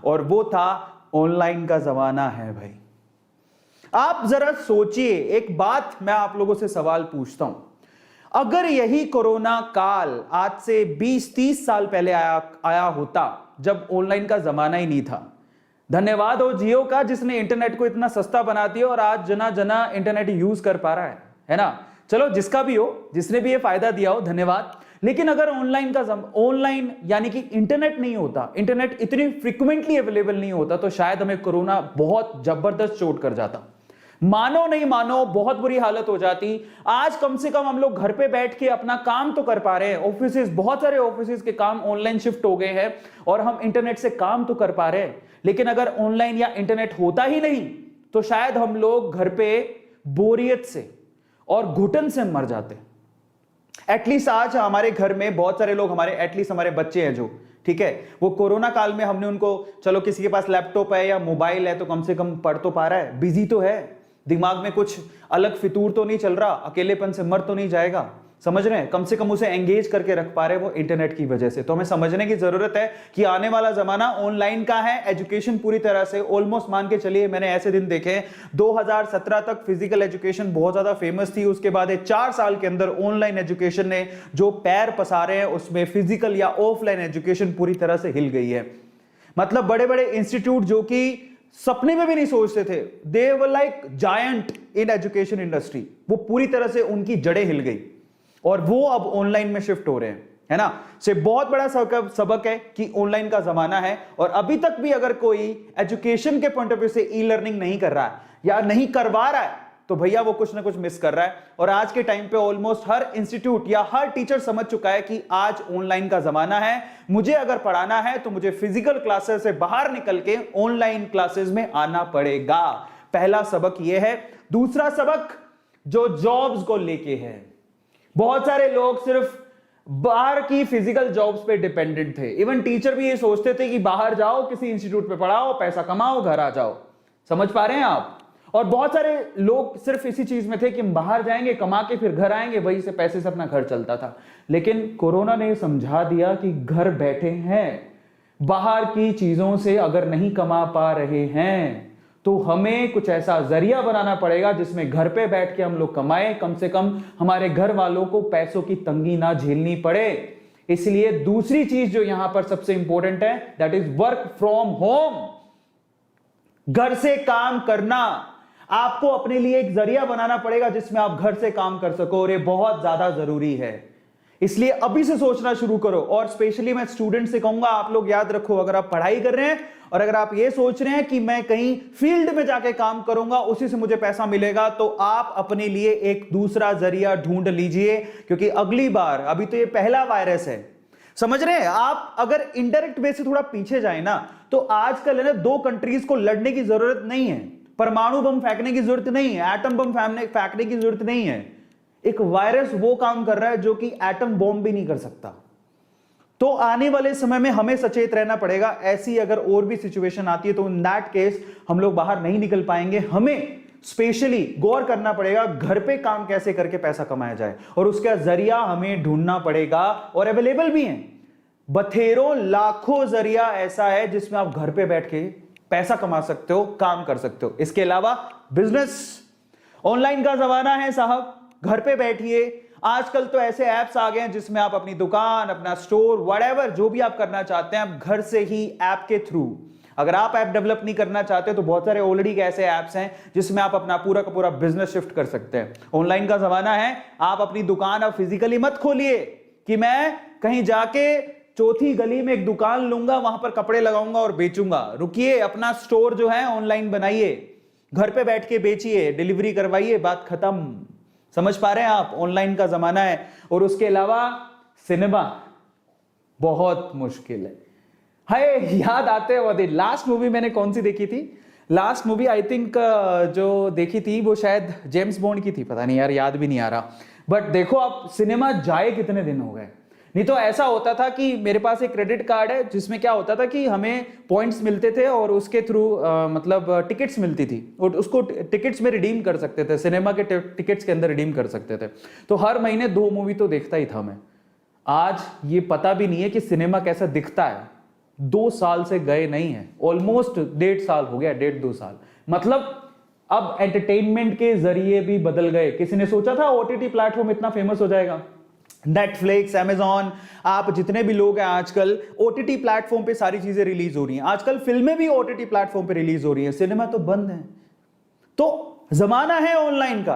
और वो था ऑनलाइन का जमाना है भाई। आप जरा सोचिए, एक बात मैं आप लोगों से सवाल पूछता हूं, अगर यही कोरोना काल आज से 20-30 साल पहले आया होता, जब ऑनलाइन का जमाना ही नहीं था। धन्यवाद हो जियो का जिसने इंटरनेट को इतना सस्ता बना दिया और आज जना जना इंटरनेट यूज कर पा रहा है ना। चलो जिसका भी हो, जिसने भी ये फायदा दिया हो, धन्यवाद। लेकिन अगर ऑनलाइन यानी कि इंटरनेट नहीं होता, इंटरनेट इतनी फ्रीक्वेंटली अवेलेबल नहीं होता, तो शायद हमें कोरोना बहुत जबरदस्त चोट कर जाता। मानो नहीं मानो बहुत बुरी हालत हो जाती। आज कम से कम हम लोग घर पे बैठ के अपना काम तो कर पा रहे हैं। ऑफिसेज, बहुत सारे ऑफिसेज के काम ऑनलाइन शिफ्ट हो गए हैं और हम इंटरनेट से काम तो कर पा रहे हैं। लेकिन अगर ऑनलाइन या इंटरनेट होता ही नहीं तो शायद हम लोग घर पे बोरियत से और घुटन से मर जाते। एटलीस्ट आज हमारे घर में बहुत सारे लोग, एटलीस्ट हमारे बच्चे हैं जो, ठीक है, वो कोरोना काल में हमने उनको, चलो किसी के पास लैपटॉप है या मोबाइल है तो कम से कम पढ़ तो पा रहा है, बिजी तो है, दिमाग में कुछ अलग फितूर तो नहीं चल रहा, अकेलेपन से मर तो नहीं जाएगा, समझ रहे हैं, कम से कम उसे एंगेज करके रख पा रहे वो इंटरनेट की वजह से। तो हमें समझने की जरूरत है कि आने वाला जमाना ऑनलाइन का है। एजुकेशन पूरी तरह से ऑलमोस्ट मान के चलिए, मैंने ऐसे दिन देखे 2017 तक फिजिकल एजुकेशन बहुत ज्यादा फेमस थी, उसके बाद 4 साल के अंदर ऑनलाइन एजुकेशन ने जो पैर पसारे हैं उसमें फिजिकल या ऑफलाइन एजुकेशन पूरी तरह से हिल गई है। मतलब बड़े बड़े इंस्टीट्यूट जो कि सपने में भी नहीं सोचते थे, they were like giant in education industry, वो पूरी तरह से उनकी जड़ें हिल गई और वो अब ऑनलाइन में शिफ्ट हो रहे हैं, है ना। से बहुत बड़ा सबक है कि ऑनलाइन का जमाना है। और अभी तक भी अगर कोई एजुकेशन के पॉइंट ऑफ व्यू से ई लर्निंग नहीं कर रहा है या नहीं करवा रहा है तो भैया वो कुछ ना कुछ मिस कर रहा है। और आज के टाइम पे ऑलमोस्ट हर इंस्टीट्यूट या हर टीचर समझ चुका है कि आज ऑनलाइन का जमाना है, मुझे अगर पढ़ाना है तो मुझे फिजिकल क्लासेस से बाहर निकल के ऑनलाइन क्लासेस में आना पड़ेगा। पहला सबक यह है। दूसरा सबक जो जॉब्स को लेके है, बहुत सारे लोग सिर्फ बाहर की फिजिकल जॉब्स पे डिपेंडेंट थे। इवन टीचर भी ये सोचते थे कि बाहर जाओ, किसी इंस्टीट्यूट पे पढ़ाओ, पैसा कमाओ, घर आ जाओ। समझ पा रहे हैं आप। और बहुत सारे लोग सिर्फ इसी चीज में थे कि हम बाहर जाएंगे, कमा के फिर घर आएंगे, वही से पैसे से अपना घर चलता था। लेकिन कोरोना ने समझा दिया कि घर बैठे हैं, बाहर की चीजों से अगर नहीं कमा पा रहे हैं तो हमें कुछ ऐसा जरिया बनाना पड़ेगा जिसमें घर पे बैठ के हम लोग कमाएं, कम से कम हमारे घर वालों को पैसों की तंगी ना झेलनी पड़े। इसलिए दूसरी चीज जो यहां पर सबसे इंपॉर्टेंट है, that is work from home. घर से काम करना, आपको अपने लिए एक जरिया बनाना पड़ेगा जिसमें आप घर से काम कर सको, और ये बहुत ज्यादा जरूरी है। इसलिए अभी से सोचना शुरू करो। और स्पेशली मैं स्टूडेंट से कहूंगा, आप लोग याद रखो, अगर आप पढ़ाई कर रहे हैं और अगर आप ये सोच रहे हैं कि मैं कहीं फील्ड में जाके काम करूंगा, उसी से मुझे पैसा मिलेगा, तो आप अपने लिए एक दूसरा जरिया ढूंढ लीजिए। क्योंकि अगली बार, अभी तो ये पहला वायरस है, समझ रहे हैं आप, अगर इनडायरेक्ट वे से थोड़ा पीछे जाए ना, तो आजकल है ना, 2 कंट्रीज को लड़ने की जरूरत नहीं है, परमाणु बम फेंकने की जरूरत नहीं है, एटम बम फेंकने की जरूरत नहीं है। एक वायरस वो काम कर रहा है जो कि एटम बॉम्ब भी नहीं कर सकता। तो आने वाले समय में हमें सचेत रहना पड़ेगा। ऐसी अगर और भी सिचुएशन आती है तो इन दैट केस हम लोग बाहर नहीं निकल पाएंगे। हमें स्पेशली गौर करना पड़ेगा घर पे काम कैसे करके पैसा कमाया जाए, और उसका जरिया हमें ढूंढना पड़ेगा। और अवेलेबल भी है, बथेरों लाखों जरिया ऐसा है जिसमें आप घर पे बैठ के पैसा कमा सकते हो, काम कर सकते हो। इसके अलावा बिजनेस, ऑनलाइन का जमाना है साहब, घर पे बैठिए। आजकल तो ऐसे ऐप्स आ गए हैं जिसमें आप अपनी दुकान, अपना स्टोर, व्हाटएवर जो भी आप करना चाहते हैं, आप घर से ही ऐप के थ्रू, अगर आप ऐप डेवलप नहीं करना चाहते तो बहुत सारे ऑलरेडी ऐसे ऐप्स हैं जिसमें आप अपना पूरा का पूरा बिजनेस शिफ्ट कर सकते हैं। ऑनलाइन का जमाना है, आप अपनी दुकान अब फिजिकली मत खोलिए कि मैं कहीं जाके चौथी गली में एक दुकान लूंगा, वहां पर कपड़े लगाऊंगा और बेचूंगा। रुकिए, अपना स्टोर जो है ऑनलाइन बनाइए, घर पे बैठ के बेचिए, डिलीवरी करवाइए, बात खत्म। समझ पा रहे हैं आप, ऑनलाइन का जमाना है। और उसके अलावा सिनेमा बहुत मुश्किल है। हाय, याद आते हैं लास्ट मूवी मैंने कौन सी देखी थी? लास्ट मूवी आई थिंक जो देखी थी वो शायद जेम्स बॉन्ड की थी, पता नहीं यार, याद भी नहीं आ रहा। बट देखो आप, सिनेमा जाए कितने दिन हो गए। नहीं तो ऐसा होता था कि मेरे पास एक क्रेडिट कार्ड है जिसमें क्या होता था कि हमें पॉइंट्स मिलते थे और उसके थ्रू मतलब टिकट्स मिलती थी, और उसको टिकट्स में रिडीम कर सकते थे, सिनेमा के टिकट्स के अंदर रिडीम कर सकते थे। तो हर महीने 2 मूवी तो देखता ही था मैं। आज ये पता भी नहीं है कि सिनेमा कैसा दिखता है। 2 साल से गए नहीं है, ऑलमोस्ट 1.5 साल हो गया, 1.5-2 साल। मतलब अब एंटरटेनमेंट के जरिए भी बदल गए। किसी ने सोचा था ओटीटी प्लेटफॉर्म इतना फेमस हो जाएगा? नेटफ्लिक्स, अमेजॉन, आप जितने भी लोग हैं आजकल ओटीटी प्लेटफॉर्म पे सारी चीजें रिलीज हो रही हैं। आजकल फिल्में भी ओटीटी प्लेटफॉर्म पे रिलीज हो रही हैं, सिनेमा तो बंद है। तो जमाना है ऑनलाइन का।